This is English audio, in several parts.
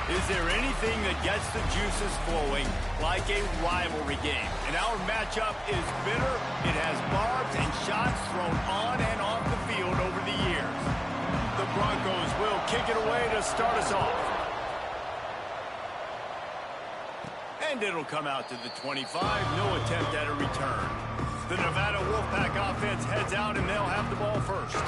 Is there anything that gets the juices flowing like a rivalry game? And our matchup is bitter. It has barbs and shots thrown on and off the field over the years. The Broncos will kick it away to start us off. And it'll come out to the 25. No attempt at a return. The Nevada Wolfpack offense heads out, and they'll have the ball first.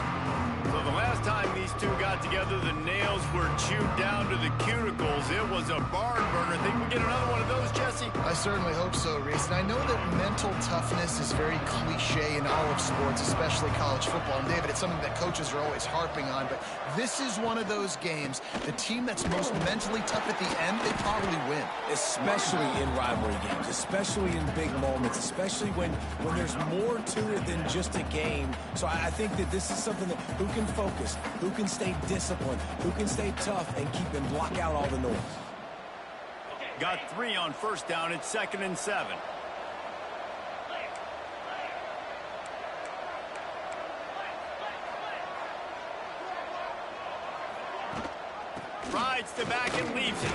So the last time these two got together, the nails were chewed down to the cuticles. It was a barn burner. Think we get another one of those, Jesse? I certainly hope so, Reese. And I know that mental toughness is very cliche in all of sports, especially college football. And, David, it's something that coaches are always harping on. But this is one of those games, the team that's most mentally tough at the end, they probably win. Especially in rivalry games, especially in big moments, especially when there's more to it than just a game. So I think that this is something that who can focus, who can stay disciplined, who can stay tough and keep and block out all the noise. Got 3 on first down. It's 2nd and 7. Rides the back and leaves it.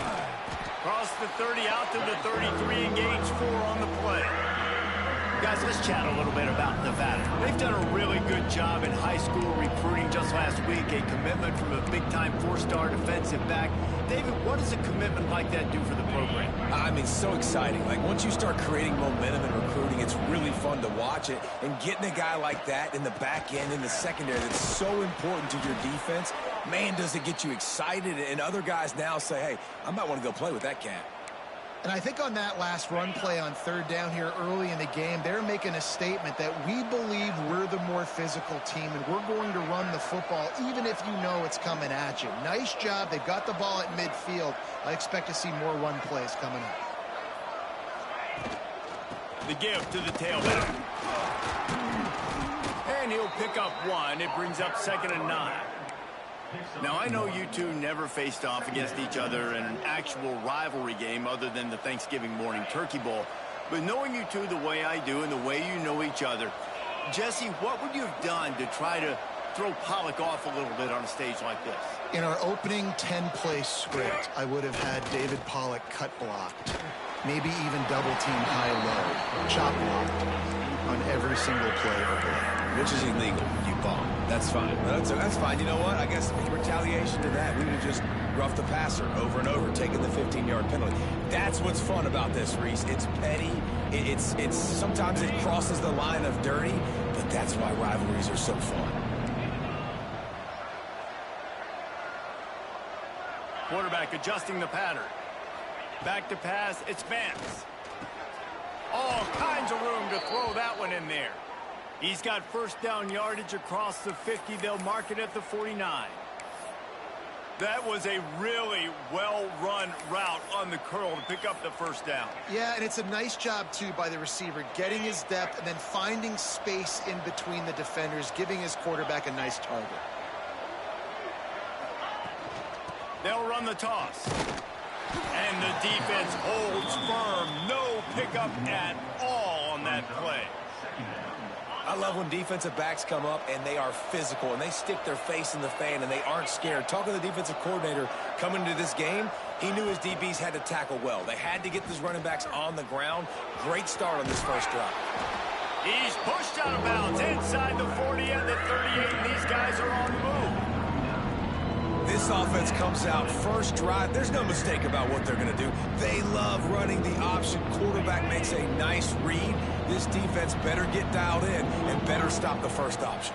Across the 30 out to the 33, engage 4 on the play. Guys, let's chat a little bit about Nevada. They've done a really good job in high school recruiting. Just last week, a commitment from a big-time 4-star defensive back. David, what does a commitment like that do for the program? I mean, so exciting. Like, once you start creating momentum in recruiting, it's really fun to watch it. And getting a guy like that in the back end, in the secondary, that's so important to your defense, man, does it get you excited. And other guys now say, hey, I might want to go play with that cat. And I think on that last run play on 3rd down here early in the game, they're making a statement that we believe we're the more physical team and we're going to run the football even if you know it's coming at you. Nice job. They've got the ball at midfield. I expect to see more run plays coming up. The give to the tailback. And he'll pick up 1. It brings up 2nd and 9. Now, I know you two never faced off against each other in an actual rivalry game other than the Thanksgiving morning turkey bowl. But knowing you two the way I do and the way you know each other, Jesse, what would you have done to try to throw Pollock off a little bit on a stage like this? In our opening 10-play script, I would have had David Pollock cut blocked, maybe even double-team high-low, chop blocked on every single play or play. Which is illegal. You bomb. That's fine. That's fine. You know what? I guess in retaliation to that, we would just rough the passer over and over, taking the 15-yard penalty. That's what's fun about this, Reese. It's petty. It's sometimes it crosses the line of dirty, but that's why rivalries are so fun. Quarterback adjusting the pattern. Back to pass. It's Vance. All kinds of room to throw that one in there. He's got first down yardage across the 50. They'll mark it at the 49. That was a really well-run route on the curl to pick up the first down. Yeah, and it's a nice job, too, by the receiver, getting his depth and then finding space in between the defenders, giving his quarterback a nice target. They'll run the toss. And the defense holds firm. No pickup at all on that play. I love when defensive backs come up and they are physical and they stick their face in the fan and they aren't scared. Talking to the defensive coordinator coming into this game, he knew his DBs had to tackle well. They had to get these running backs on the ground. Great start on this first drive. He's pushed out of bounds inside the 40 and the 38, and these guys are on the move. This offense comes out first drive. There's no mistake about what they're going to do. They love running the option. Quarterback makes a nice read. This defense better get dialed in and better stop the first option.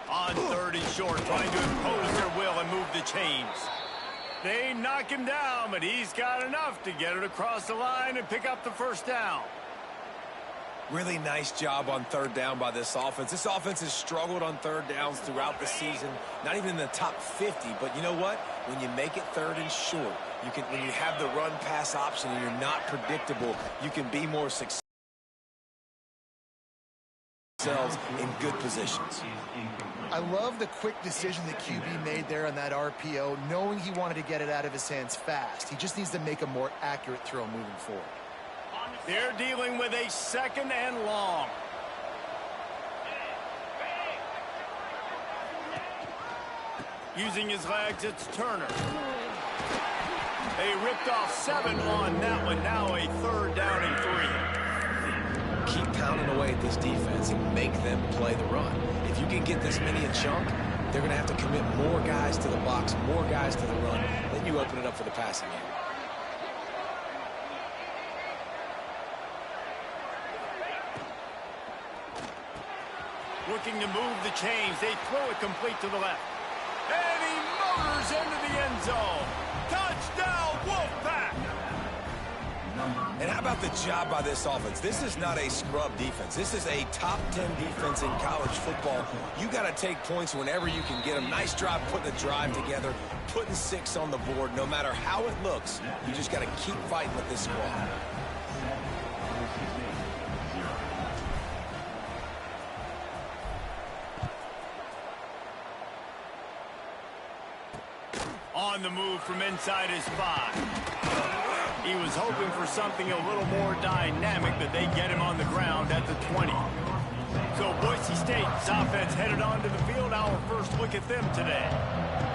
On 3rd and short, trying to impose their will and move the chains. They knock him down, but he's got enough to get it across the line and pick up the first down. Really nice job on 3rd down by this offense. This offense has struggled on 3rd downs throughout the season. Not even in the top 50, but you know what? When you make it 3rd and short, when you have the run-pass option and you're not predictable, you can be more successful in good positions. I love the quick decision that QB made there on that RPO, knowing he wanted to get it out of his hands fast. He just needs to make a more accurate throw moving forward. They're dealing with a 2nd and long. Using his legs, it's Turner. They ripped off 7 on that one. Now a 3rd down and 3. Keep pounding away at this defense and make them play the run. If you can get this many a chunk, they're going to have to commit more guys to the box, more guys to the run. Then you open it up for the passing game. Looking to move the chains. They throw it complete to the left. And he motors into the end zone. Touchdown, Wolfpack! And how about the job by this offense? This is not a scrub defense. This is a top 10 defense in college football. You got to take points whenever you can get them. Nice job putting the drive together, putting 6 on the board. No matter how it looks, you just got to keep fighting with this squad. On the move from inside his 5. He was hoping for something a little more dynamic, but they get him on the ground at the 20. So Boise State's offense headed onto the field. Our first look at them today.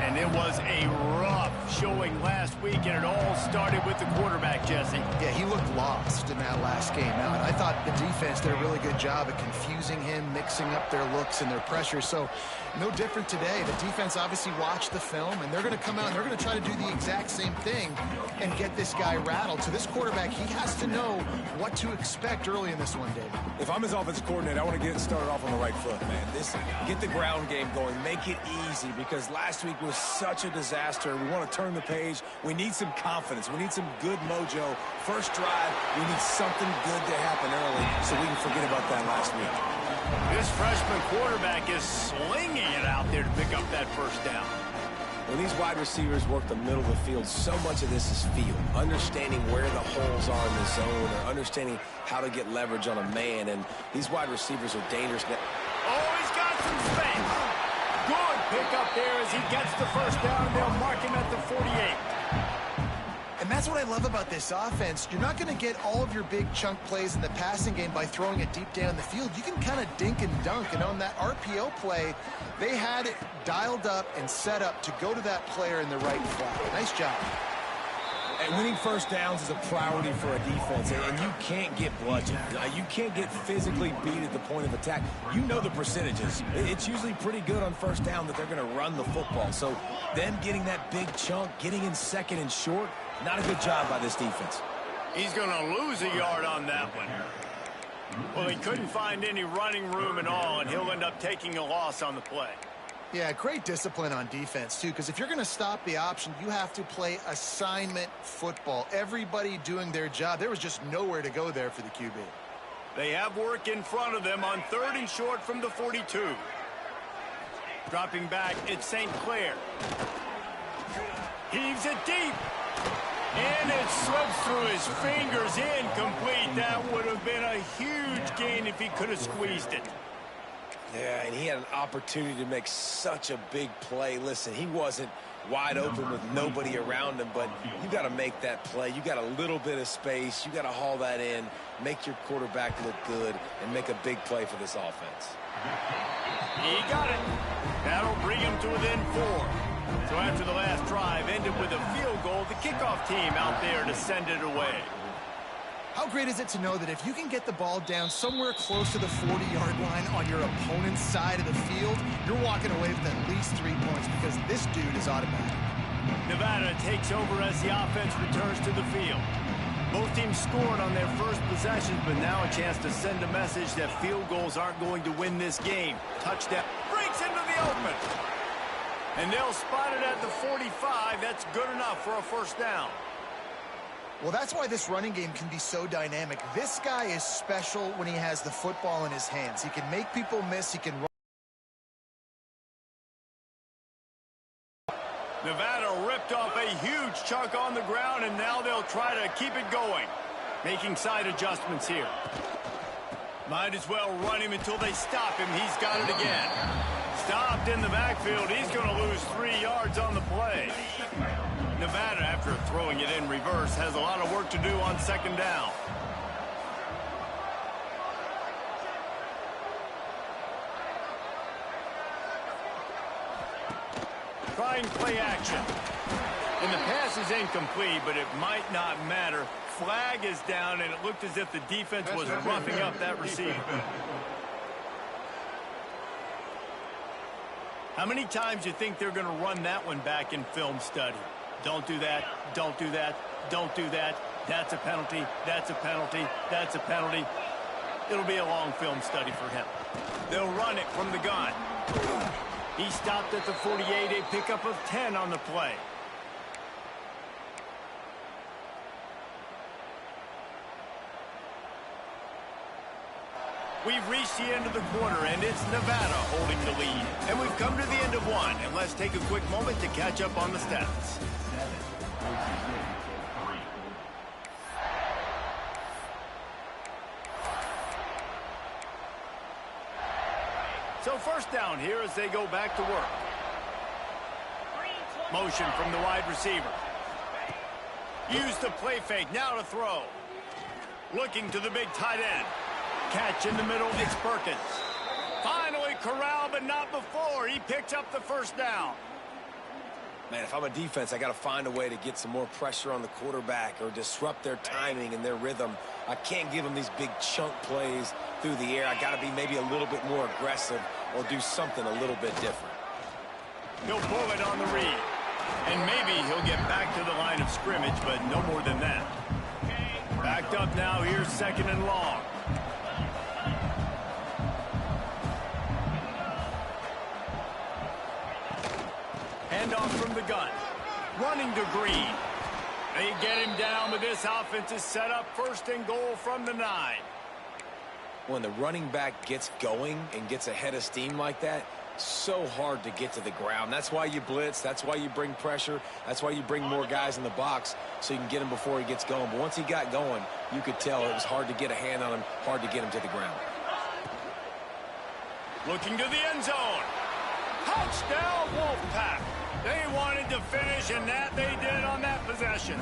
And it was a rough showing last week, and it all started with the quarterback, Jesse. Yeah, he looked lost in that last game out. I thought the defense did a really good job at confusing him, mixing up their looks and their pressure. So no different today. The defense obviously watched the film, and they're going to come out and they're going to try to do the exact same thing and get this guy rattled. So this quarterback, he has to know what to expect early in this one, David. If I'm his offensive coordinator, I want to get started off on the right foot, man. Get the ground game going. Make it easy, because last week was such a disaster. We want to turn the page. We need some confidence. We need some good mojo. First drive, we need something good to happen early so we can forget about that last week. This freshman quarterback is slinging it out there to pick up that first down. When these wide receivers work the middle of the field, so much of this is feel. Understanding where the holes are in the zone, or understanding how to get leverage on a man. And these wide receivers are dangerous. Oh, he's got some space. Good pick up there as he gets the first down, and they'll mark him at the 48. And that's what I love about this offense. You're not going to get all of your big chunk plays in the passing game by throwing it deep down the field. You can kind of dink and dunk. And on that RPO play, they had it dialed up and set up to go to that player in the right flat. Nice job. And winning first downs is a priority for a defense, and you can't get bludgeoned. You can't get physically beat at the point of attack. You know the percentages. It's usually pretty good on first down that they're going to run the football. So them getting that big chunk, getting in second and short, not a good job by this defense. He's going to lose a yard on that one. Well, he couldn't find any running room at all, and he'll end up taking a loss on the play. Yeah, great discipline on defense, too, because if you're going to stop the option, you have to play assignment football. Everybody doing their job. There was just nowhere to go there for the QB. They have work in front of them on 3rd and short from the 42. Dropping back, it's St. Clair. Heaves it deep. And it slips through his fingers, incomplete. That would have been a huge gain if he could have squeezed it. Yeah, and he had an opportunity to make such a big play. Listen, he wasn't wide open with nobody around him, but you got to make that play. You got a little bit of space. You got to haul that in, make your quarterback look good, and make a big play for this offense. He got it. That'll bring him to within 4. So after the last drive ended with a field goal, the kickoff team out there to send it away. How great is it to know that if you can get the ball down somewhere close to the 40-yard line on your opponent's side of the field, you're walking away with at least 3 points, because this dude is automatic. Nevada takes over as the offense returns to the field. Both teams scored on their first possessions, but now a chance to send a message that field goals aren't going to win this game. Touchdown. Breaks into the open. And they'll spot it at the 45. That's good enough for a first down. Well, that's why this running game can be so dynamic. This guy is special when he has the football in his hands. He can make people miss. He can run. Nevada ripped off a huge chunk on the ground, and now they'll try to keep it going. Making side adjustments here. Might as well run him until they stop him. He's got it again. Stopped in the backfield. He's going to lose 3 yards on the play. Nevada, after throwing it in reverse, has a lot of work to do on 2nd down. trying play action. And the pass is incomplete, but it might not matter. Flag is down, and it looked as if the defense was roughing up that receiver. How many times do you think they're going to run that one back in film study? Don't do that. Don't do that. Don't do that. That's a penalty. That's a penalty. That's a penalty. It'll be a long film study for him. They'll run it from the gun. He stopped at the 48, a pickup of 10 on the play. We've reached the end of the quarter, and it's Nevada holding the lead. And we've come to the end of one, and let's take a quick moment to catch up on the stats. So first down here as they go back to work. Motion from the wide receiver. Use the play fake, now to throw. Looking to the big tight end. Catch in the middle, it's Perkins. Finally corralled, but not before. He picked up the first down. Man, if I'm a defense, I got to find a way to get some more pressure on the quarterback or disrupt their timing and their rhythm. I can't give them these big chunk plays through the air. I got to be maybe a little bit more aggressive or do something a little bit different. He'll pull it on the read. And maybe he'll get back to the line of scrimmage, but no more than that. Backed up now, here's second and long. Handoff from the gun. Running to Green. They get him down, but this offense is set up first and goal from the 9. When the running back gets going and gets ahead of steam like that, so hard to get to the ground. That's why you blitz. That's why you bring pressure. That's why you bring more guys in the box so you can get him before he gets going. But once he got going, you could tell it was hard to get a hand on him, hard to get him to the ground. Looking to the end zone. Touchdown, Wolfpack. They wanted to finish, and that they did on that possession.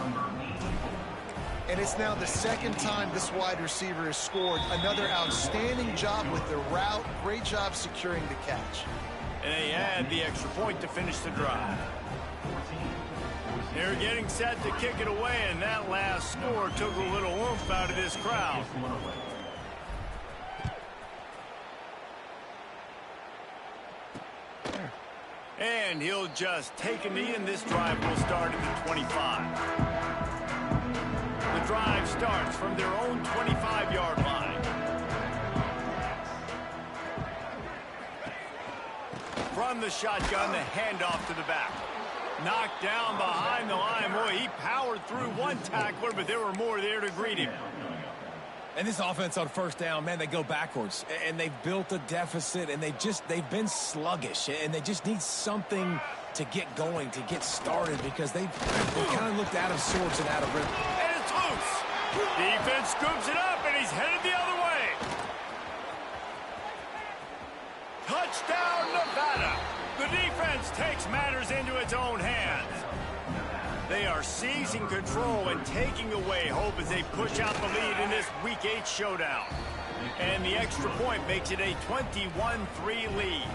And it's now the second time this wide receiver has scored. Another outstanding job with the route. Great job securing the catch. And they had the extra point to finish the drive. They're getting set to kick it away, and that last score took a little oomph out of this crowd. And he'll just take a knee, and this drive will start at the 25. The drive starts from their own 25-yard line. From the shotgun, the handoff to the back. Knocked down behind the line. Boy, he powered through one tackler, but there were more there to greet him. And this offense on first down, man, they go backwards. And they've built a deficit, and they've been sluggish. And they just need something to get going, to get started, because they kind of looked out of sorts and out of rhythm. And it's loose. Defense scoops it up, and he's headed the other way. Touchdown, Nevada. The defense takes matters into its own hands. They are seizing control and taking away hope as they push out the lead in this Week 8 showdown. And the extra point makes it a 21-3 lead.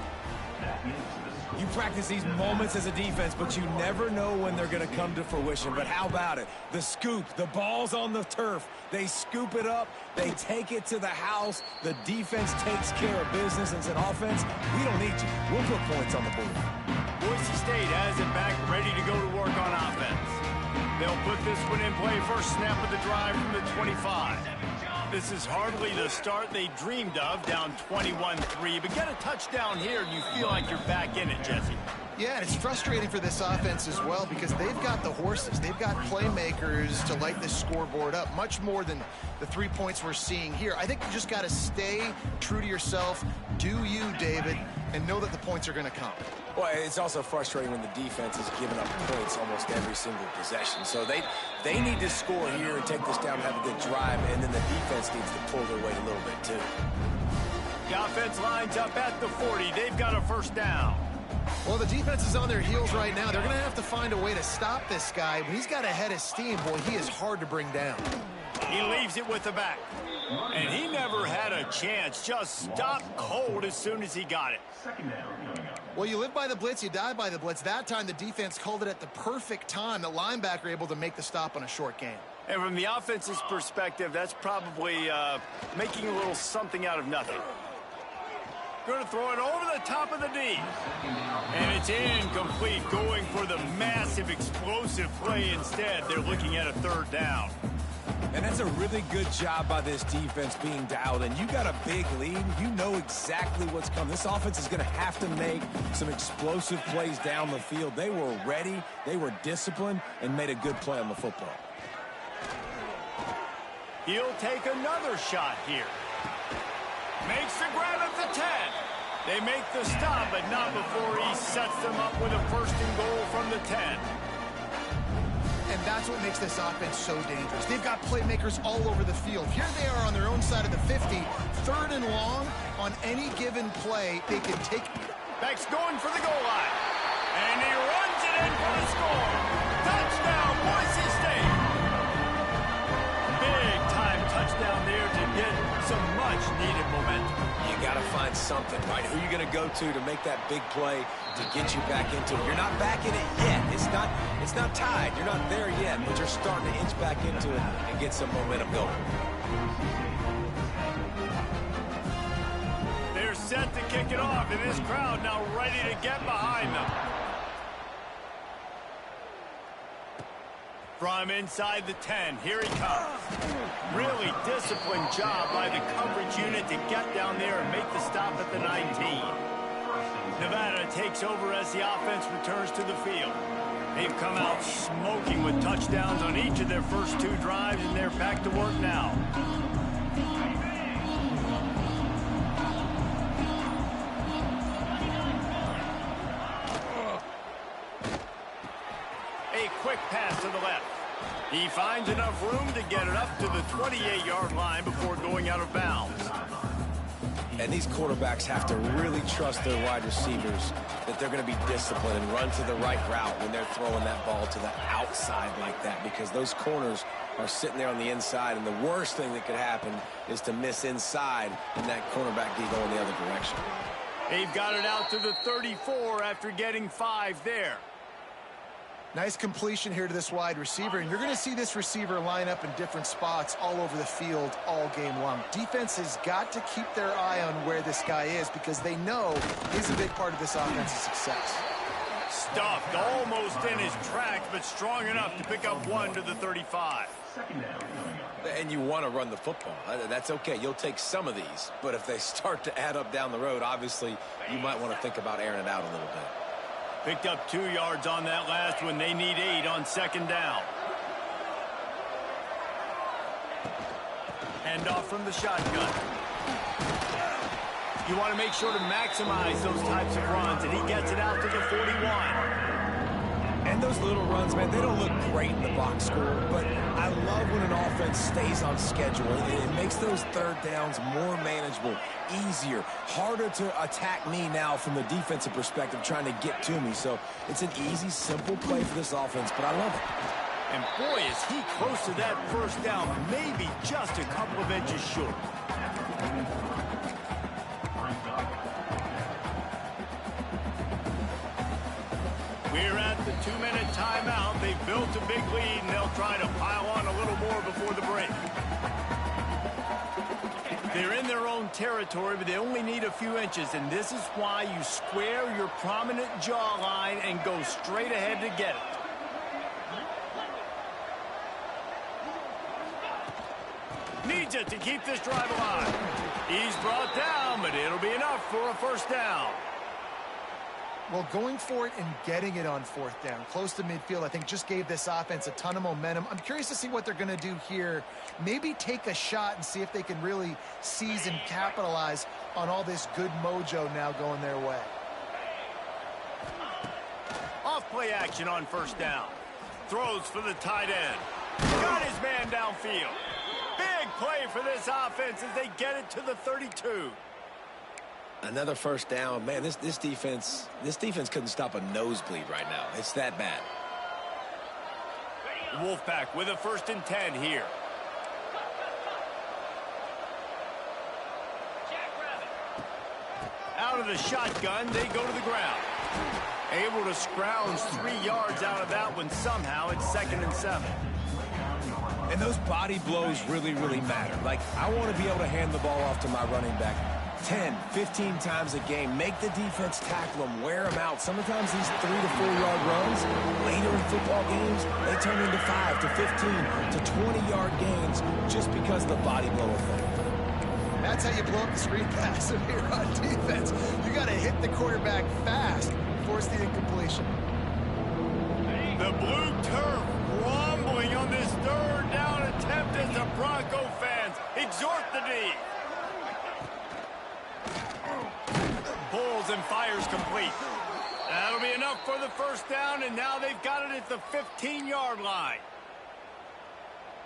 You practice these moments as a defense, but you never know when they're going to come to fruition. But how about it? The scoop, the ball's on the turf. They scoop it up. They take it to the house. The defense takes care of business and said, offense, we don't need you. We'll put points on the board. Boise State has it back, ready to go to work on offense. They'll put this one in play. First snap of the drive from the 25. This is hardly the start they dreamed of, down 21-3. But get a touchdown here, and you feel like you're back in it, Jesse. Yeah, and it's frustrating for this offense as well because they've got the horses. They've got playmakers to light this scoreboard up, much more than the 3 points we're seeing here. I think you just got to stay true to yourself, do you, David, and know that the points are going to come. Well, it's also frustrating when the defense is giving up points almost every single possession. So they need to score here and take this down and have a good drive, and then the defense needs to pull their weight a little bit too. The offense lines up at the 40. They've got a first down. Well, the defense is on their heels right now. They're going to have to find a way to stop this guy. When he's got a head of steam, boy, he is hard to bring down. He leaves it with the back. And he never had a chance. Just stopped cold as soon as he got it. Second down coming up. Well, you live by the blitz, you die by the blitz. That time, the defense called it at the perfect time. The linebacker able to make the stop on a short gain. And from the offense's perspective, that's probably making a little something out of nothing. Going to throw it over the top of the D. And it's incomplete, going for the massive explosive play instead. They're looking at a third down. And that's a really good job by this defense being dialed in. You got a big lead. You know exactly what's coming. This offense is going to have to make some explosive plays down the field. They were ready, they were disciplined, and made a good play on the football. He'll take another shot here. Makes the grab at the 10. They make the stop, but not before he sets them up with a first and goal from the 10. And that's what makes this offense so dangerous. They've got playmakers all over the field. Here they are on their own side of the 50. Third and long, on any given play, they can take... Beck's going for the goal line. And he runs it in for the score. Touchdown, Boise State. Big-time touchdown there to get some much-needed momentum. You got to find something, right? Who are you going to go to make that big play to get you back into it? You're not back in it yet. It's not tied. You're not there yet, but you're starting to inch back into it and get some momentum going. They're set to kick it off, and this crowd now ready to get behind them. From inside the 10, here he comes. Really disciplined job by the coverage unit to get down there and make the stop at the 19. Nevada takes over as the offense returns to the field. They've come out smoking with touchdowns on each of their first two drives, and they're back to work now. A quick pass to the left. He finds enough room to get it up to the 28-yard line before going out of bounds. And these quarterbacks have to really trust their wide receivers that they're going to be disciplined and run to the right route when they're throwing that ball to the outside like that, because those corners are sitting there on the inside, and the worst thing that could happen is to miss inside and that cornerback be going the other direction. They've got it out to the 34 after getting 5 there. Nice completion here to this wide receiver, and you're going to see this receiver line up in different spots all over the field all game long. Defense has got to keep their eye on where this guy is, because they know he's a big part of this offense's success. Stuffed almost in his tracks, but strong enough to pick up 1 to the 35. And you want to run the football. That's okay. You'll take some of these. But if they start to add up down the road, obviously you might want to think about airing it out a little bit. Picked up 2 yards on that last one. They need 8 on second down. Hand off from the shotgun. You want to make sure to maximize those types of runs, and he gets it out to the 41. And those little runs, man, they don't look great in the box score, but I love when an offense stays on schedule. It makes those third downs more manageable, easier, harder to attack me now from the defensive perspective trying to get to me. So it's an easy, simple play for this offense, but I love it. And boy, is he close to that first down, maybe just a couple of inches short. We're at the 2-minute timeout. They've built a big lead, and they'll try to pile on a little more before the break. They're in their own territory, but they only need a few inches, and this is why you square your prominent jawline and go straight ahead to get it. Needs it to keep this drive alive. He's brought down, but it'll be enough for a first down. Well, going for it and getting it on fourth down, close to midfield, I think just gave this offense a ton of momentum. I'm curious to see what they're going to do here. Maybe take a shot and see if they can really seize and capitalize on all this good mojo now going their way. Off play action on first down. Throws for the tight end. Got his man downfield. Big play for this offense as they get it to the 32. Another first down. Man, this defense couldn't stop a nosebleed right now. It's that bad. Wolfpack with a 1st and 10 here. Out Out of the shotgun, they go to the ground. Able to scrounge 3 yards out of that one somehow. It's 2nd and 7. And those body blows really, really matter. Like, I want to be able to hand the ball off to my running back 10, 15 times a game. Make the defense tackle them, wear them out. Sometimes these 3 to 4 yard runs, later in football games, they turn into 5 to 15 to 20-yard gains just because of the body blow effect. That's how you blow up the screen pass if you're on defense. You got to hit the quarterback fast, force the incompletion. The blue turf rumbling on this 3rd down attempt as the Bronco fans exhort the D. Pulls and fires complete. That'll be enough for the 1st down, and now they've got it at the 15-yard line.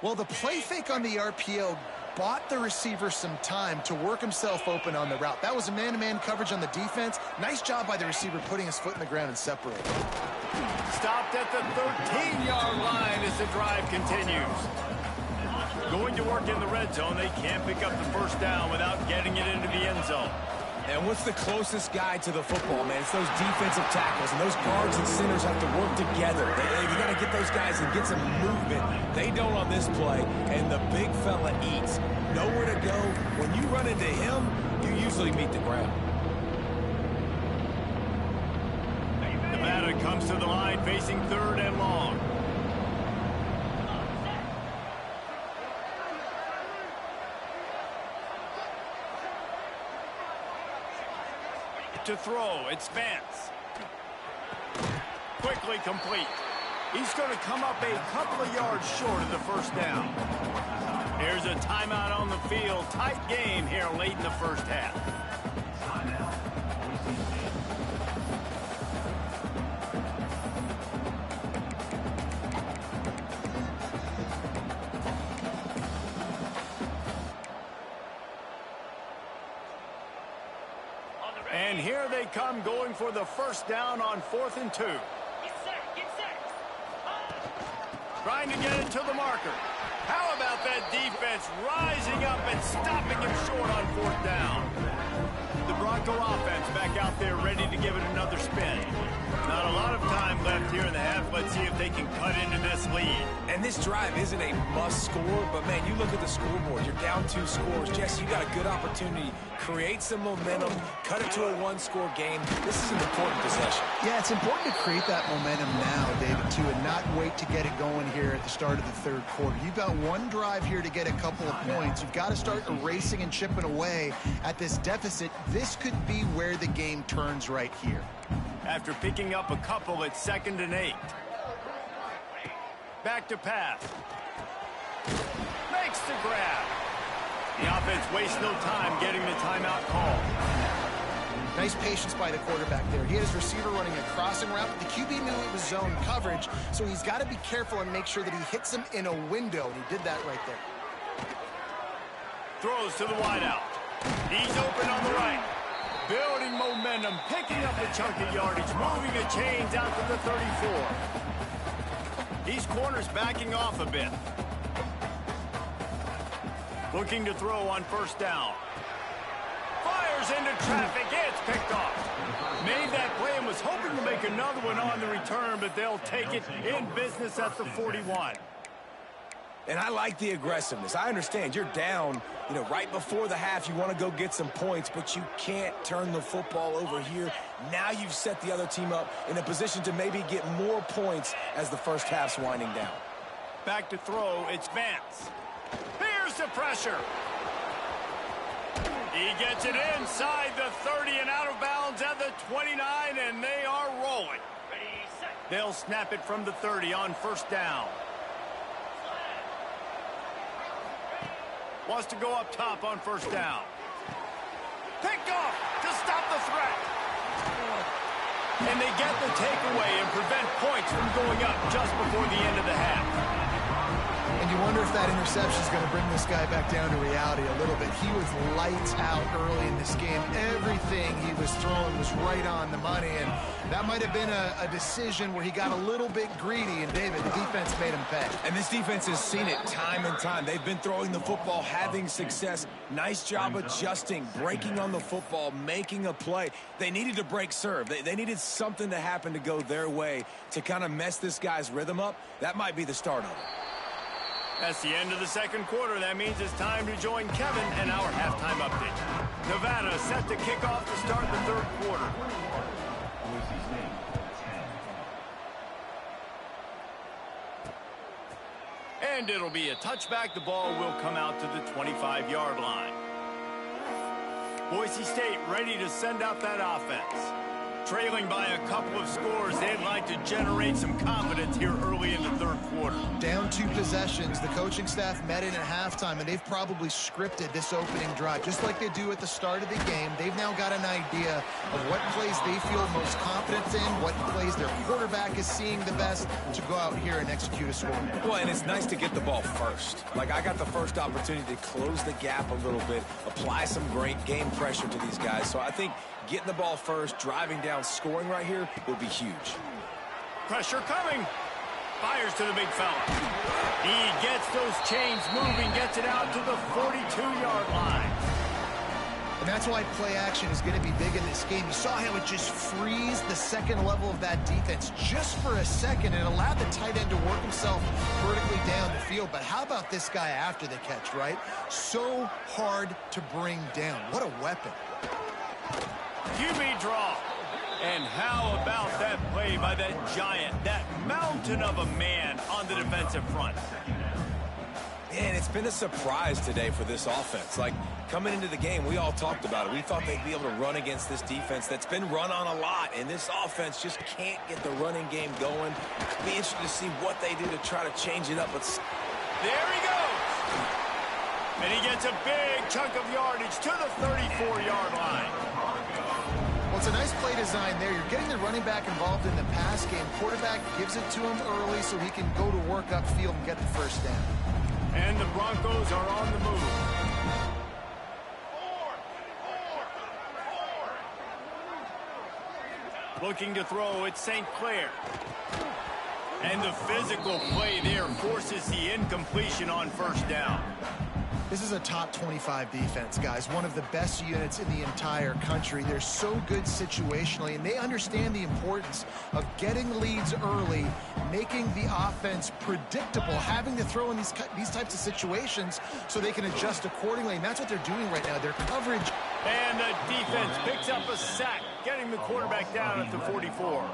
Well, the play fake on the RPO bought the receiver some time to work himself open on the route. That was a man-to-man coverage on the defense. Nice job by the receiver putting his foot in the ground and separating. Stopped at the 13-yard line as the drive continues. Going to work in the red zone. They can't pick up the 1st down without getting it into the end zone. And what's the closest guy to the football, man? It's those defensive tackles, and those guards and centers have to work together. You got to get those guys and get some movement. They don't on this play, and the big fella eats. Nowhere to go. When you run into him, you usually meet the ground. Nevada comes to the line facing 3rd and long. To throw, it's Vance. Quickly complete. He's going to come up a couple of yards short of the 1st down. Here's a timeout on the field. Tight game here late in the 1st half. And here they come going for the 1st down on 4th and 2. Trying to get it to the marker. How about that defense rising up and stopping him short on 4th down? The Bronco offense back out there ready to give it another spin. Not a lot of time left here in the half. Let's see if they can cut into this lead. And this drive isn't a must score, but man, you look at the scoreboard. You're down 2 scores. Jesse, you got a good opportunity. Create some momentum. Cut it to a 1-score game. This is an important possession. Yeah, it's important to create that momentum now, David, too, and not wait to get it going here at the start of the 3rd quarter. You've got one drive here to get a couple of points. You've got to start erasing and chipping away at this deficit. This could be where the game turns right here. After picking up a couple, it's 2nd and 8. Back to pass. Makes the grab. The offense wastes no time getting the timeout call. Nice patience by the quarterback there. He had his receiver running a crossing route, but the QB knew it was zone coverage, so he's got to be careful and make sure that he hits him in a window, and he did that right there. Throws to the wideout. He's open on the right. Building momentum, picking up a chunk of yardage, moving the chains out to the 34. These corners backing off a bit. Looking to throw on 1st down. Fires into traffic. It's picked off. Made that play and was hoping to make another one on the return, but they'll take it in business at the 41. And I like the aggressiveness. I understand you're down, right before the half. You want to go get some points, but you can't turn the football over here. Now you've set the other team up in a position to maybe get more points as the 1st half's winding down. Back to throw, it's Vance. Here's the pressure. He gets it inside the 30 and out of bounds at the 29, and they are rolling. They'll snap it from the 30 on 1st down. Wants to go up top on 1st down. Picked off to stop the threat. And they get the takeaway and prevent points from going up just before the end of the half. And you you wonder if that interception is going to bring this guy back down to reality a little bit. He was lights out early in this game. Everything he was throwing was right on the money, and that might have been a decision where he got a little bit greedy, and David, the defense made him pay. And this defense has seen it time and time. They've been throwing the football, having success. Nice job adjusting, breaking on the football, making a play. They needed to break serve. They needed something to happen to go their way to kind of mess this guy's rhythm up. That might be the start of it. That's the end of the second quarter. That means it's time to join Kevin and our halftime update. Nevada set to kick off to start the third quarter. And it'll be a touchback. The ball will come out to the 25-yard line. Boise State ready to send out that offense. Trailing by a couple of scores, they'd like to generate some confidence here early in the third quarter. Down 2 possessions, the coaching staff met in at halftime, and they've probably scripted this opening drive. Just like they do at the start of the game, they've now got an idea of what plays they feel most confident in, what plays their quarterback is seeing the best to go out here and execute a score. Well, and it's nice to get the ball first. Like, I got the first opportunity to close the gap a little bit, apply some great game pressure to these guys. So I think getting the ball first, driving down, scoring right here would be huge. Pressure coming. Fires to the big fella. He gets those chains moving, gets it out to the 42-yard line. And that's why play action is going to be big in this game. You saw how it just freezed the second level of that defense just for a second and allowed the tight end to work himself vertically down the field. But how about this guy after the catch, right? So hard to bring down. What a weapon. QB draw. And how about that play by that giant, that mountain of a man on the defensive front? Man, it's been a surprise today for this offense. Like, coming into the game, we all talked about it. We thought they'd be able to run against this defense that's been run on a lot, and this offense just can't get the running game going. Be interested to see what they do to try to change it up. But there he goes. And he gets a big chunk of yardage to the 34-yard line. Well, it's a nice play design there. You're getting the running back involved in the pass game. Quarterback gives it to him early so he can go to work upfield and get the first down. And the Broncos are on the move. Looking to throw, it's St. Clair. And the physical play there forces the incompletion on first down. This is a top 25 defense, guys. One of the best units in the entire country. They're so good situationally, and they understand the importance of getting leads early, making the offense predictable, having to throw in these types of situations so they can adjust accordingly, and that's what they're doing right now. Their coverage. And the defense picks up a sack, getting the quarterback down at the 44.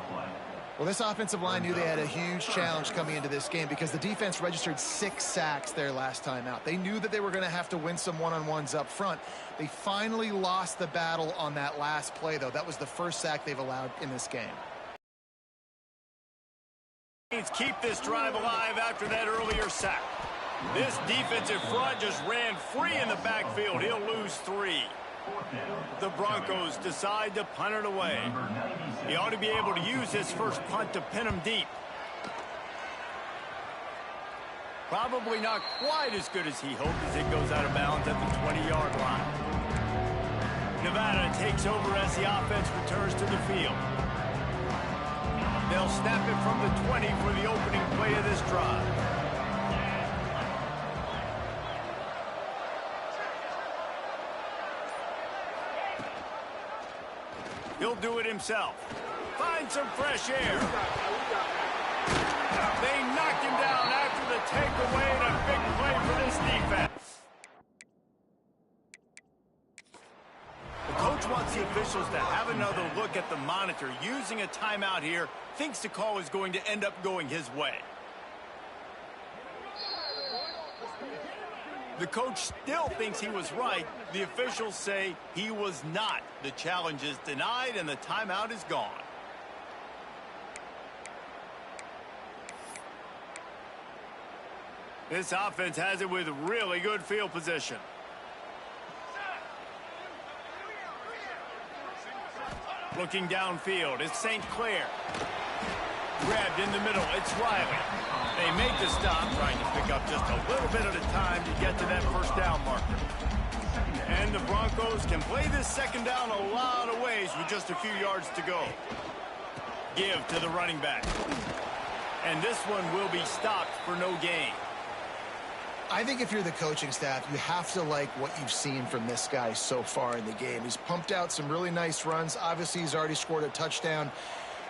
Well, this offensive line knew they had a huge challenge coming into this game because the defense registered 6 sacks their last time out. They knew that they were going to have to win some one-on-ones up front. They finally lost the battle on that last play, though. That was the first sack they've allowed in this game. Keep this drive alive after that earlier sack. This defensive front just ran free in the backfield. He'll lose 3. The Broncos decide to punt it away. He ought to be able to use his first punt to pin him deep. Probably not quite as good as he hoped as it goes out of bounds at the 20-yard line. Nevada takes over as the offense returns to the field. They'll snap it from the 20 for the opening play of this drive. He'll do it himself. Find some fresh air. They knocked him down after the takeaway, and a big play for this defense. The coach wants the officials to have another look at the monitor. Using a timeout here, thinks the call is going to end up going his way. The coach still thinks he was right. The officials say he was not. The challenge is denied, and the timeout is gone. This offense has it with really good field position. Looking downfield, it's St. Clair. grabbed in the middle. It's Riley. They make the stop, trying to pick up just a little bit at a time to get to that first down marker. And the Broncos can play this second down a lot of ways with just a few yards to go. Give to the running back. And this one will be stopped for no gain. I think if you're the coaching staff, you have to like what you've seen from this guy so far in the game. He's pumped out some really nice runs. Obviously, he's already scored a touchdown.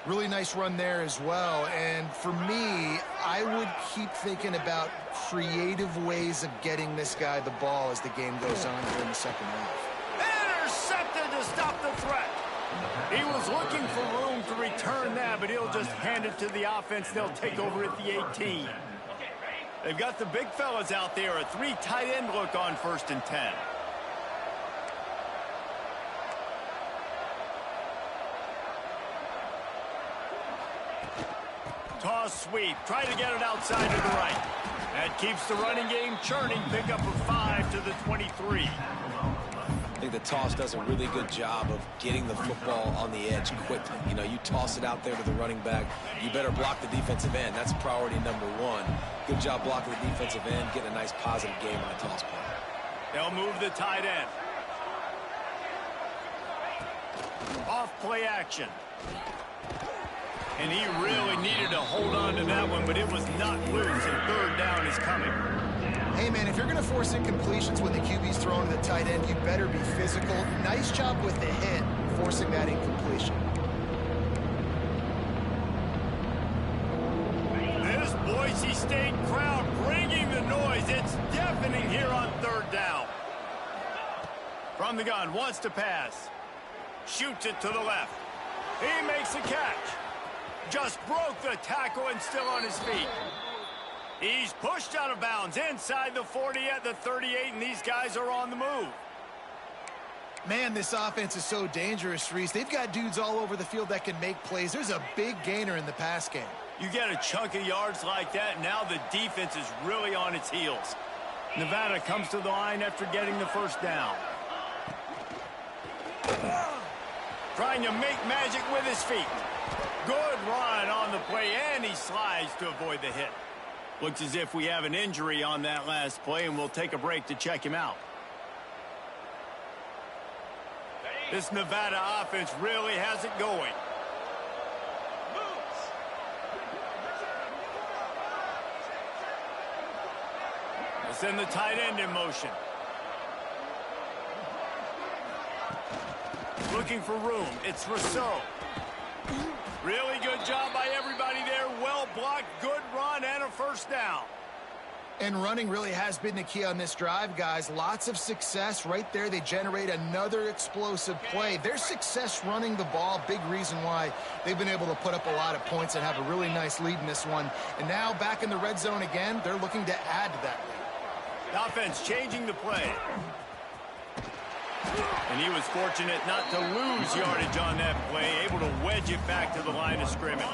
Really nice run there as well. And for me, I would keep thinking about creative ways of getting this guy the ball as the game goes on here in the second half. Intercepted to stop the threat. He was looking for room to return that, but he'll just hand it to the offense. They'll take over at the 18. They've got the big fellas out there. A 3 tight end look on 1st and 10. Toss sweep. Try to get it outside to the right. That keeps the running game churning. Pick up of 5 to the 23. I think the toss does a really good job of getting the football on the edge quickly. You know, you toss it out there to the running back, you better block the defensive end. That's priority number 1. Good job blocking the defensive end, getting a nice positive game on a toss play. They'll move the tight end. Off play action. And he really needed to hold on to that one, but it was not loose, and 3rd down is coming. Hey, man, if you're going to force incompletions when the QB's throwing to the tight end, you better be physical. Nice job with the hit, forcing that incompletion. This Boise State crowd bringing the noise. It's deafening here on 3rd down. From the gun, wants to pass. Shoots it to the left. He makes a catch. Just broke the tackle and still on his feet. He's pushed out of bounds inside the 40 at the 38, and these guys are on the move. Man, this offense is so dangerous, Reese. They've got dudes all over the field that can make plays. There's a big gainer in the pass game. You get a chunk of yards like that, now the defense is really on its heels. Nevada comes to the line after getting the first down. Trying to make magic with his feet. Good run on the play, and he slides to avoid the hit. Looks as if we have an injury on that last play, and we'll take a break to check him out. This Nevada offense really has it going. They send the tight end in motion. Looking for room. It's Rousseau. Really good job by everybody there. Well blocked, good run, and a first down. And running really has been the key on this drive, guys. Lots of success right there. They generate another explosive play. Their success running the ball, big reason why they've been able to put up a lot of points and have a really nice lead in this one. And now back in the red zone again, they're looking to add to that lead. The offense changing the play. And he was fortunate not to lose yardage on that play, able to wedge it back to the line of scrimmage.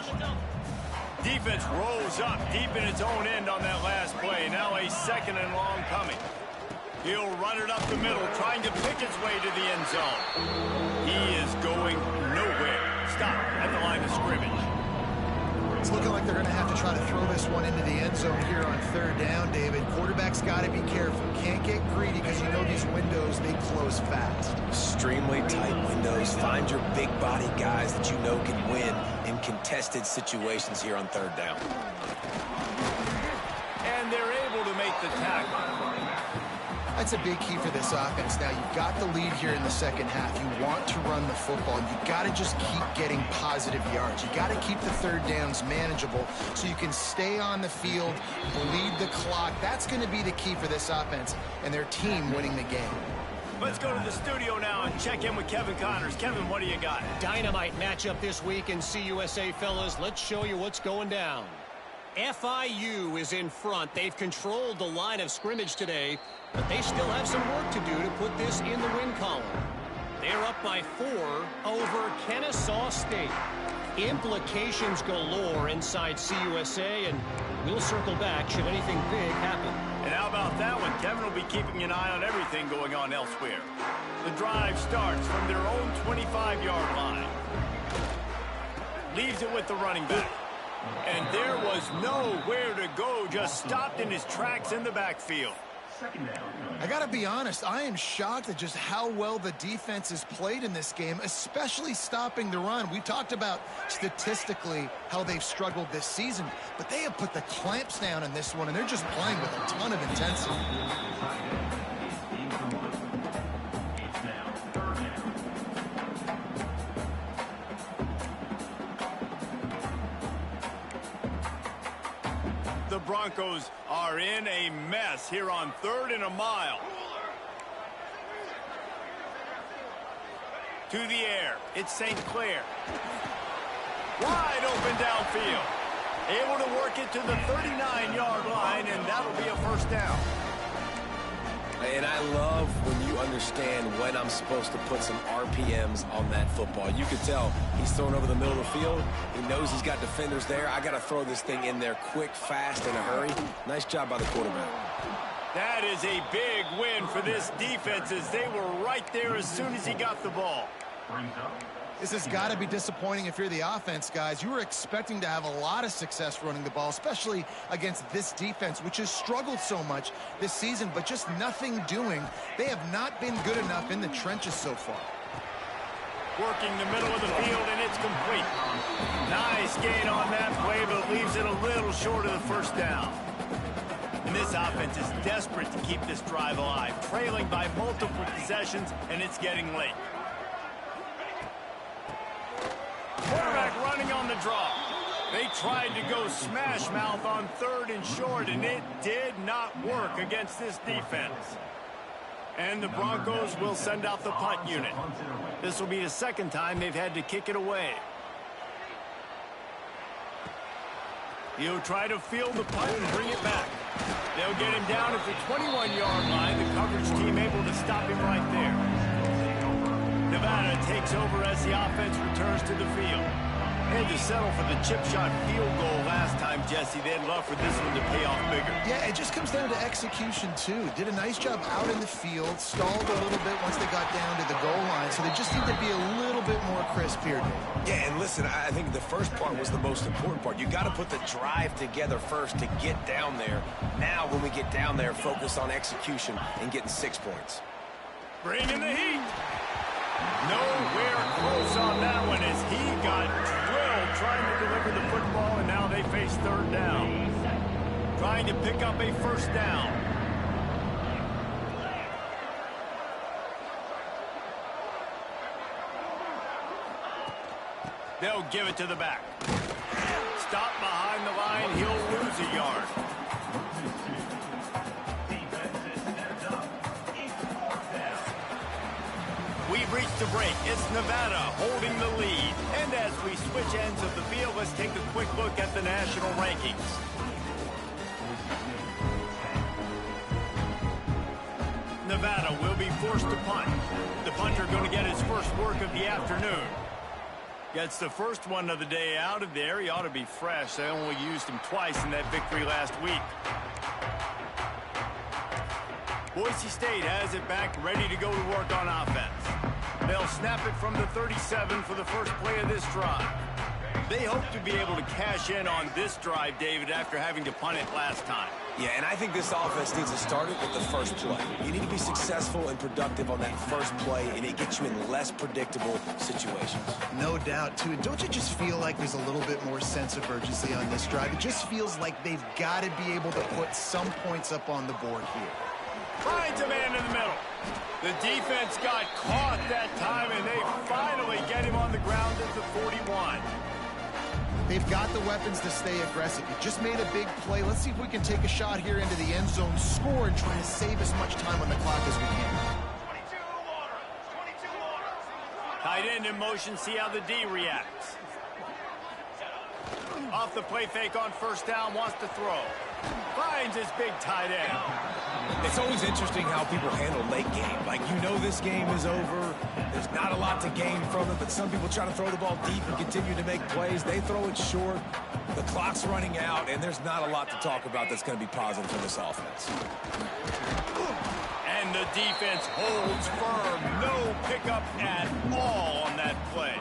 Defense rolls up deep in its own end on that last play. Now a 2nd and long coming. He'll run it up the middle, trying to pick his way to the end zone. He is going nowhere. Stop at the line of scrimmage. It's looking like they're going to have to try to throw this one into the end zone here on 3rd down, David. Quarterback's got to be careful. Can't get greedy because you know these windows, they close fast. Extremely tight windows. Find your big body guys that you know can win in contested situations here on 3rd down. And they're able to make the tackle. That's a big key for this offense. Now, you've got the lead here in the second half. You want to run the football. You've got to just keep getting positive yards. You've got to keep the 3rd downs manageable so you can stay on the field, bleed the clock. That's going to be the key for this offense and their team winning the game. Let's go to the studio now and check in with Kevin Connors. Kevin, what do you got? Dynamite matchup this week in CUSA, fellas. Let's show you what's going down. FIU is in front. They've controlled the line of scrimmage today, but they still have some work to do to put this in the win column. They're up by 4 over Kennesaw State. Implications galore inside CUSA, and we'll circle back should anything big happen. And how about that one? Kevin will be keeping an eye on everything going on elsewhere. The drive starts from their own 25-yard line. Leaves it with the running back. And there was nowhere to go, just stopped in his tracks in the backfield. I got to be honest, I am shocked at just how well the defense has played in this game, especially stopping the run. We talked about statistically how they've struggled this season, but they have put the clamps down in this one, and they're just playing with a ton of intensity. The Broncos are in a mess here on 3rd and a mile. To the air. It's St. Clair. Wide open downfield. Able to work it to the 39-yard line, and that'll be a first down. And I love when you understand when I'm supposed to put some RPMs on that football. You could tell he's throwing over the middle of the field. He knows he's got defenders there. I got to throw this thing in there quick, fast, in a hurry. Nice job by the quarterback. That is a big win for this defense as they were right there as soon as he got the ball. This has got to be disappointing if you're the offense, guys. You were expecting to have a lot of success running the ball, especially against this defense, which has struggled so much this season, but just nothing doing. They have not been good enough in the trenches so far. Working the middle of the field, and it's complete. Nice gain on that play, but leaves it a little short of the first down. And this offense is desperate to keep this drive alive, trailing by multiple possessions, and it's getting late. Quarterback running on the draw. They tried to go smash mouth on 3rd and short, and it did not work against this defense. And the Broncos will send out the punt unit. This will be the second time they've had to kick it away. He'll try to field the punt and bring it back. They'll get him down at the 21-yard line. The coverage team able to stop him right there. Nevada takes over as the offense returns to the field. They had to settle for the chip shot field goal last time, Jesse. They'd love for this one to pay off bigger. Yeah, it just comes down to execution, too. Did a nice job out in the field, stalled a little bit once they got down to the goal line, so they just need to be a little bit more crisp here, Dave. Yeah, and listen, I think the first part was the most important part. You got to put the drive together first to get down there. Now, when we get down there, focus on execution and getting 6 points. Bring in the heat. Nowhere close on that one as he got drilled trying to deliver the football, and now they face 3rd down. Trying to pick up a first down. They'll give it to the back. Stop behind the line. He'll lose a yard. We've reached a break. It's Nevada holding the lead. And as we switch ends of the field, let's take a quick look at the national rankings. Nevada will be forced to punt. The punter going to get his first work of the afternoon. Gets the first one of the day out of there. He ought to be fresh. They only used him twice in that victory last week. Boise State has it back, ready to go to work on offense. They'll snap it from the 37 for the first play of this drive. They hope to be able to cash in on this drive, David, after having to punt it last time. Yeah, and I think this offense needs to start it with the first play. You need to be successful and productive on that first play, and it gets you in less predictable situations. No doubt, too. Don't you just feel like there's a little bit more sense of urgency on this drive? It just feels like they've got to be able to put some points up on the board here. Finds a man in the middle. The defense got caught that time, and they finally get him on the ground at the 41. They've got the weapons to stay aggressive. You just made a big play. Let's see if we can take a shot here into the end zone, score, and try to save as much time on the clock as we can. Tight end in motion, see how the D reacts. Off the play fake on first down, wants to throw. Finds his big tight end. It's always interesting how people handle late game. Like, you know this game is over. There's not a lot to gain from it, but some people try to throw the ball deep and continue to make plays. They throw it short. The clock's running out, and there's not a lot to talk about that's going to be positive for this offense. And the defense holds firm. No pickup at all on that play.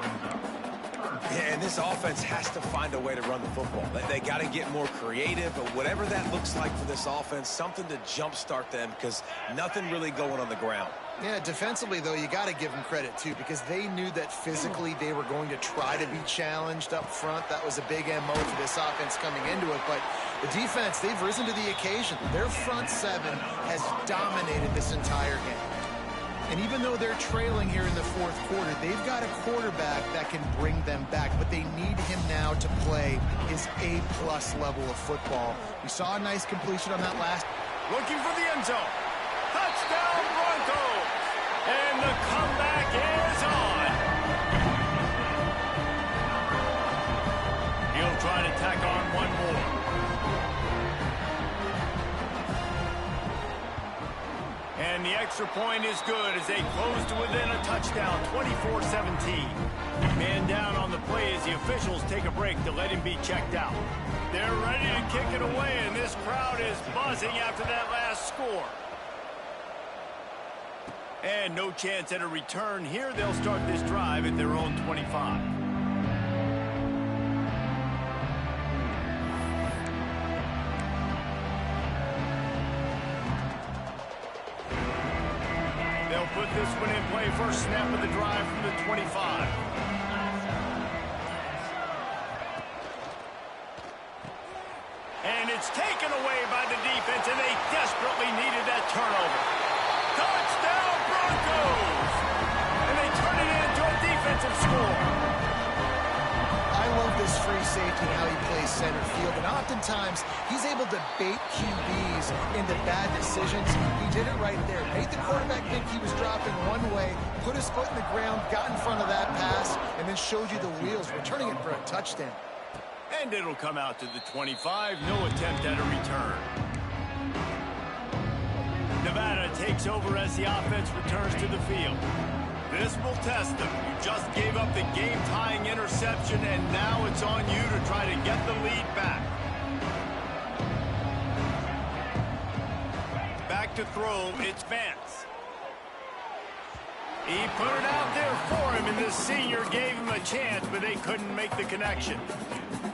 Yeah, and this offense has to find a way to run the football. They got to get more creative, but whatever that looks like for this offense, something to jumpstart them because nothing really going on the ground. Yeah, defensively, though, you got to give them credit, too, because they knew that physically they were going to try to be challenged up front. That was a big MO for this offense coming into it. But the defense, they've risen to the occasion. Their front seven has dominated this entire game. And even though they're trailing here in the fourth quarter, they've got a quarterback that can bring them back. But they need him now to play his A-plus level of football. We saw a nice completion on that last. Looking for the end zone. Touchdown Broncos! And the comeback is on. He'll try to tack on one more. And the extra point is good as they close to within a touchdown, 24-17. Man down on the play as the officials take a break to let him be checked out. They're ready to kick it away, and this crowd is buzzing after that last score. And no chance at a return here. They'll start this drive at their own 25. They'll put this one in play. First snap of the drive from the 25. And it's taken away by the defense, and they desperately needed that turnover. Touchdown Broncos! And they turn it into a defensive score. I love this free safety and how he plays center field. And oftentimes, he's able to bait QBs into bad decisions. He did it right there. Made the quarterback think he was dropping one way, put his foot in the ground, got in front of that pass, and then showed you the wheels, returning it for a touchdown. And it'll come out to the 25. No attempt at a return. Nevada takes over as the offense returns to the field. This will test them. You just gave up the game-tying interception, and now it's on you to try to get the lead back. Back to throw, it's Vance. He put it out there for him, and this senior gave him a chance, but they couldn't make the connection.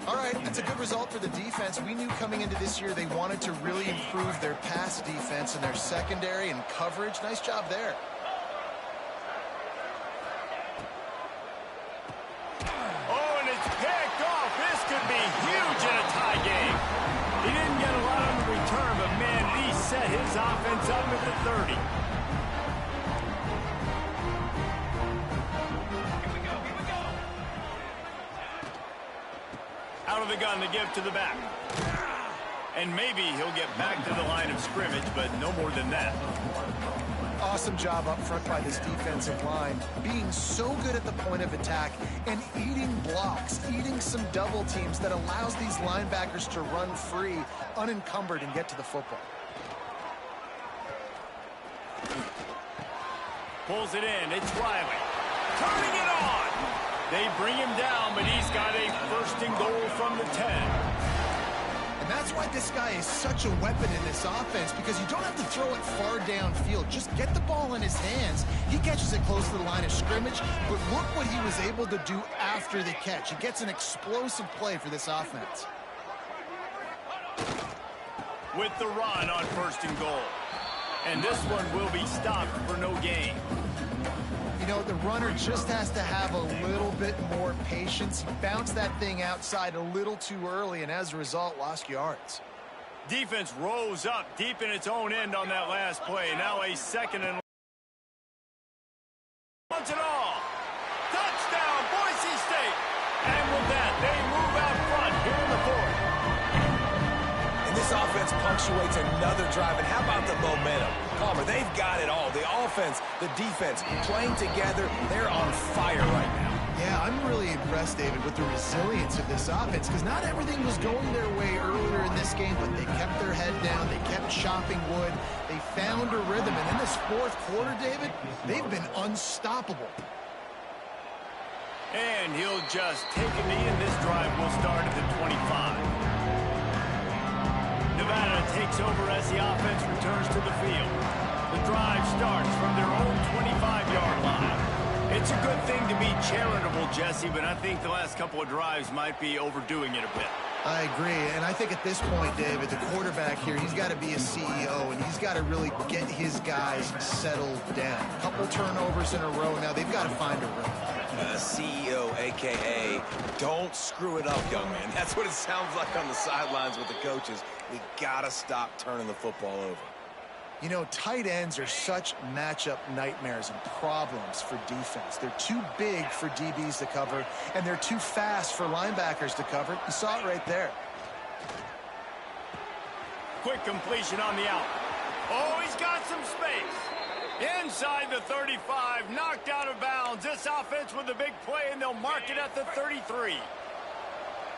All right, that's a good result for the defense. We knew coming into this year they wanted to really improve their pass defense and their secondary and coverage. Nice job there. Oh, and it's picked off. This could be huge in a tie game. He didn't get a lot on the return, but man, he set his offense up at the 30. Out of the gun to give to the back. And maybe he'll get back to the line of scrimmage, but no more than that. Awesome job up front by this defensive line, being so good at the point of attack and eating blocks, eating some double teams that allows these linebackers to run free, unencumbered, and get to the football. Pulls it in. It's Riley. Turning it on. They bring him down, but he's got a first and goal from the 10. And that's why this guy is such a weapon in this offense, because you don't have to throw it far downfield. Just get the ball in his hands. He catches it close to the line of scrimmage, but look what he was able to do after the catch. He gets an explosive play for this offense. With the run on first and goal. And this one will be stopped for no gain. You know, the runner just has to have a little bit more patience. He bounced that thing outside a little too early, and as a result, lost yards. Defense rose up deep in its own end on that last play. Now a second and once and all. Touchdown, Boise State. And with that, they move out front here in the fourth. And this offense punctuates another drive. And how about the momentum? Palmer, they've got it all. The offense, the defense, playing together. They're on fire right now. Yeah, I'm really impressed, David, with the resilience of this offense, because not everything was going their way earlier in this game, but they kept their head down. They kept chopping wood. They found a rhythm. And in this fourth quarter, David, they've been unstoppable. And he'll just take a knee, and this drive will start at the 25. Nevada takes over as the offense returns to the field. The drive starts from their own 25-yard line. It's a good thing to be charitable, Jesse, but I think the last couple of drives might be overdoing it a bit. I agree, and I think at this point, David, the quarterback here, he's got to be a CEO, and he's got to really get his guys settled down. A couple turnovers in a row now. They've got to find a rhythm. CEO, a.k.a. don't screw it up, young man. That's what it sounds like on the sidelines with the coaches. We got to stop turning the football over. You know, tight ends are such matchup nightmares and problems for defense. They're too big for DBs to cover, and they're too fast for linebackers to cover. You saw it right there. Quick completion on the out. Oh, he's got some space. Inside the 35, knocked out of bounds. This offense with a big play, and they'll mark it at the 33.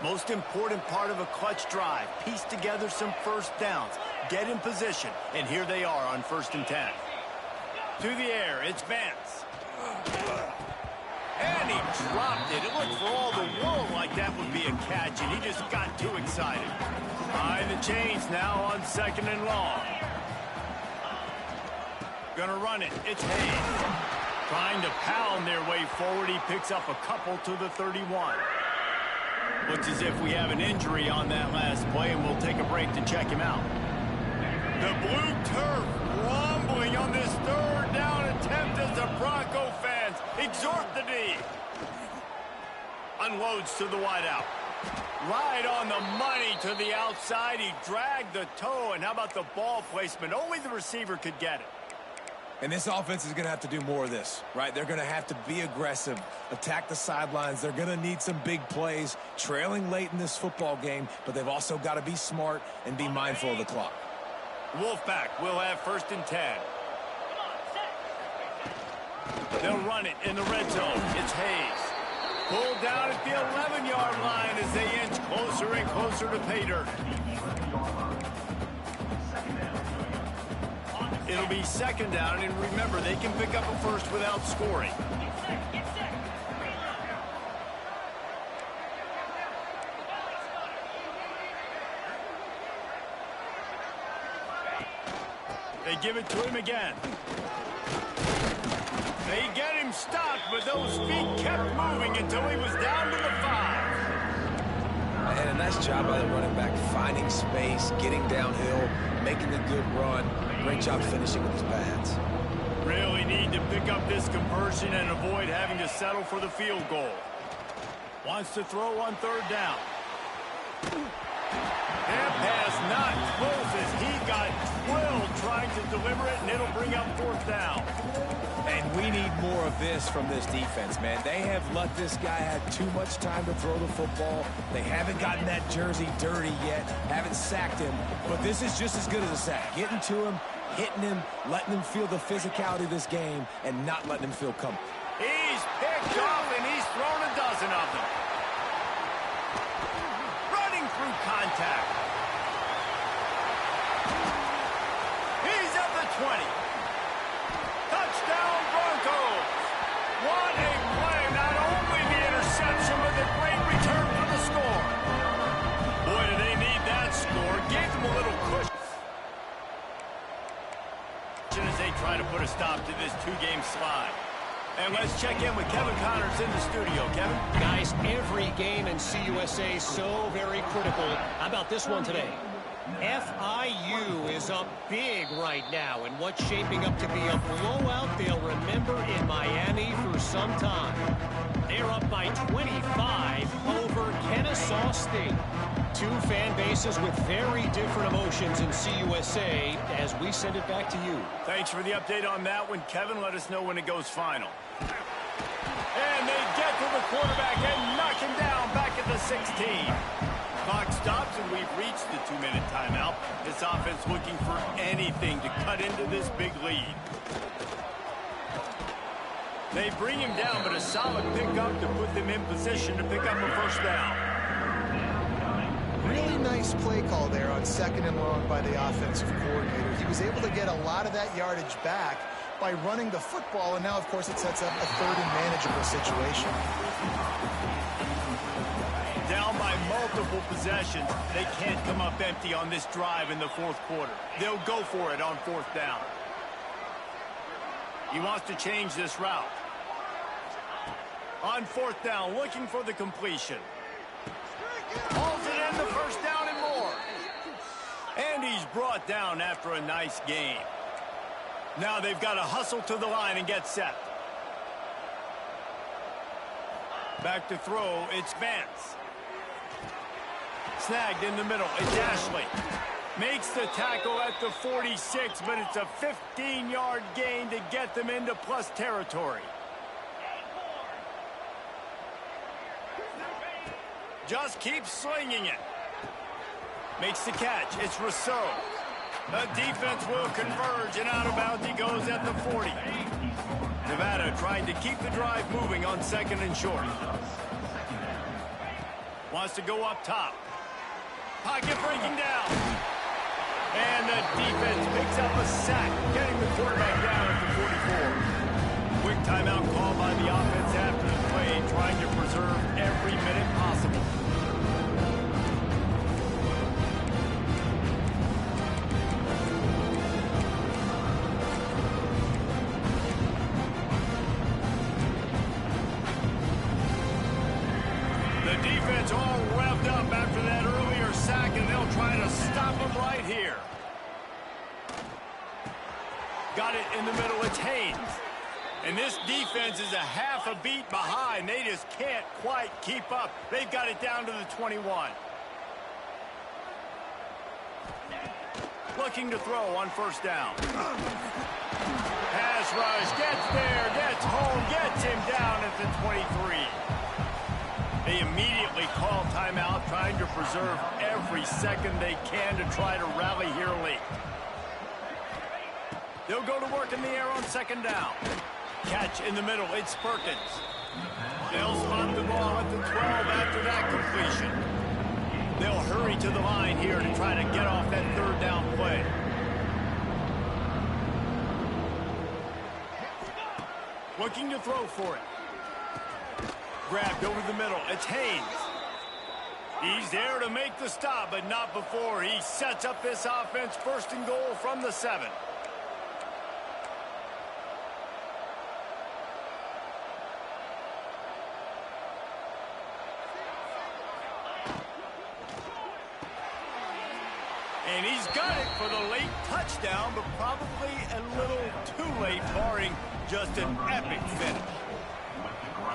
Most important part of a clutch drive, piece together some first downs, get in position, and here they are on 1st and 10. To the air, it's Vance. And he dropped it. It looked for all the world like that would be a catch, and he just got too excited. Behind the chains now on 2nd and long. Gonna run it. It's Hayes. Trying to pound their way forward. He picks up a couple to the 31. Looks as if we have an injury on that last play, and we'll take a break to check him out. The blue turf rumbling on this 3rd down attempt as the Bronco fans exhort the D. Unloads to the wideout. Right on the money to the outside. He dragged the toe, and how about the ball placement? Only the receiver could get it. And this offense is going to have to do more of this, right? They're going to have to be aggressive, attack the sidelines. They're going to need some big plays, trailing late in this football game, but they've also got to be smart and be mindful of the clock. Wolfpack will have 1st and 10. They'll run it in the red zone. It's Hayes. Pulled down at the 11-yard line as they inch closer and closer to pay dirt. It'll be 2nd down, and remember, they can pick up a first without scoring. They give it to him again. They get him stopped, but those feet kept moving until he was down to the 5. And a nice job by the running back, finding space, getting downhill, making the good run. Great job finishing with his pads. Really need to pick up this conversion and avoid having to settle for the field goal. Wants to throw on 3rd down. And pass not close as he got drilled trying to deliver it, and it'll bring up 4th down. And we need more of this from this defense, man. They have let this guy have too much time to throw the football. They haven't gotten that jersey dirty yet, haven't sacked him. But this is just as good as a sack. Getting to him, hitting him, letting him feel the physicality of this game, and not letting him feel comfortable. He's picked off, and he's thrown a dozen of them. Running through contact. He's at the 20. Touchdown Broncos. What a play. Not only the interception, but the great return for the score. Boy, do they need that score. Gave them a little cushion as they try to put a stop to this 2-game slide. And let's check in with Kevin Connors in the studio. Kevin? Guys, every game in CUSA so very critical. How about this one today? FIU is up big right now in what's shaping up to be a blowout they'll remember in Miami for some time. They're up by 25 over Kennesaw State. Two fan bases with very different emotions in CUSA as we send it back to you. Thanks for the update on that one, Kevin. Let us know when it goes final. And they get to the quarterback and knock him down back at the 16. Clock stops, and we've reached the 2-minute timeout. This offense looking for anything to cut into this big lead. They bring him down, but a solid pickup to put them in position to pick up a 1st down. Really nice play call there on 2nd and long by the offensive coordinator. He was able to get a lot of that yardage back by running the football, and now, of course, it sets up a 3rd and manageable situation. Down by multiple possessions, they can't come up empty on this drive in the 4th quarter. They'll go for it on 4th down. He wants to change this route. On fourth down, looking for the completion. Hauls it in, the first down and more. And he's brought down after a nice gain. Now they've got to hustle to the line and get set. Back to throw, it's Vance. Snagged in the middle, it's Ashley. Makes the tackle at the 46, but it's a 15-yard gain to get them into plus territory. Just keeps slinging it. Makes the catch. It's Rousseau. The defense will converge, and out of bounds he goes at the 40. Nevada trying to keep the drive moving on second and short. Wants to go up top. Pocket breaking down. And the defense picks up a sack, getting the quarterback down at the 44. Quick timeout call by the offense after the play, trying to preserve every minute possible. The defense all revved up after that earlier sack, and they'll try to stop them right here. Got it in the middle, it's Haynes. And this defense is a half a beat behind. They just can't quite keep up. They've got it down to the 21. Looking to throw on first down. Pass rush, gets there, gets home, gets him down at the 23. They immediately call timeout, trying to preserve every second they can to try to rally here late. They'll go to work in the air on second down. Catch in the middle, it's Perkins. They'll spot the ball at the 12 after that completion. They'll hurry to the line here to try to get off that third down play. Looking to throw for it. Grabbed over the middle, it's Haynes. He's there to make the stop, but not before he sets up this offense first and goal from the 7. And he's got it for the late touchdown, but probably a little too late, barring just an epic finish.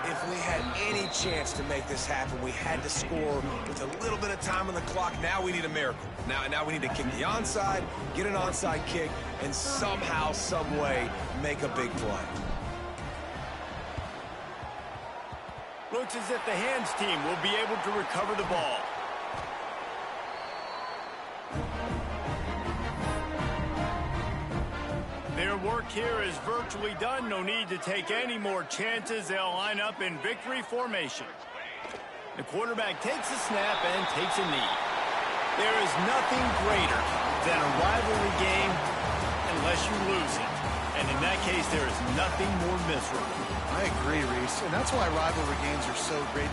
If we had any chance to make this happen, we had to score with a little bit of time on the clock. Now we need a miracle. Now we need to kick the onside, get an onside kick, and somehow, some way, make a big play. Looks as if the hands team will be able to recover the ball. Their work here is virtually done. No need to take any more chances. They'll line up in victory formation. The quarterback takes a snap and takes a knee. There is nothing greater than a rivalry game unless you lose it. And in that case, there is nothing more miserable. I agree, Reese. And that's why rivalry games are so great.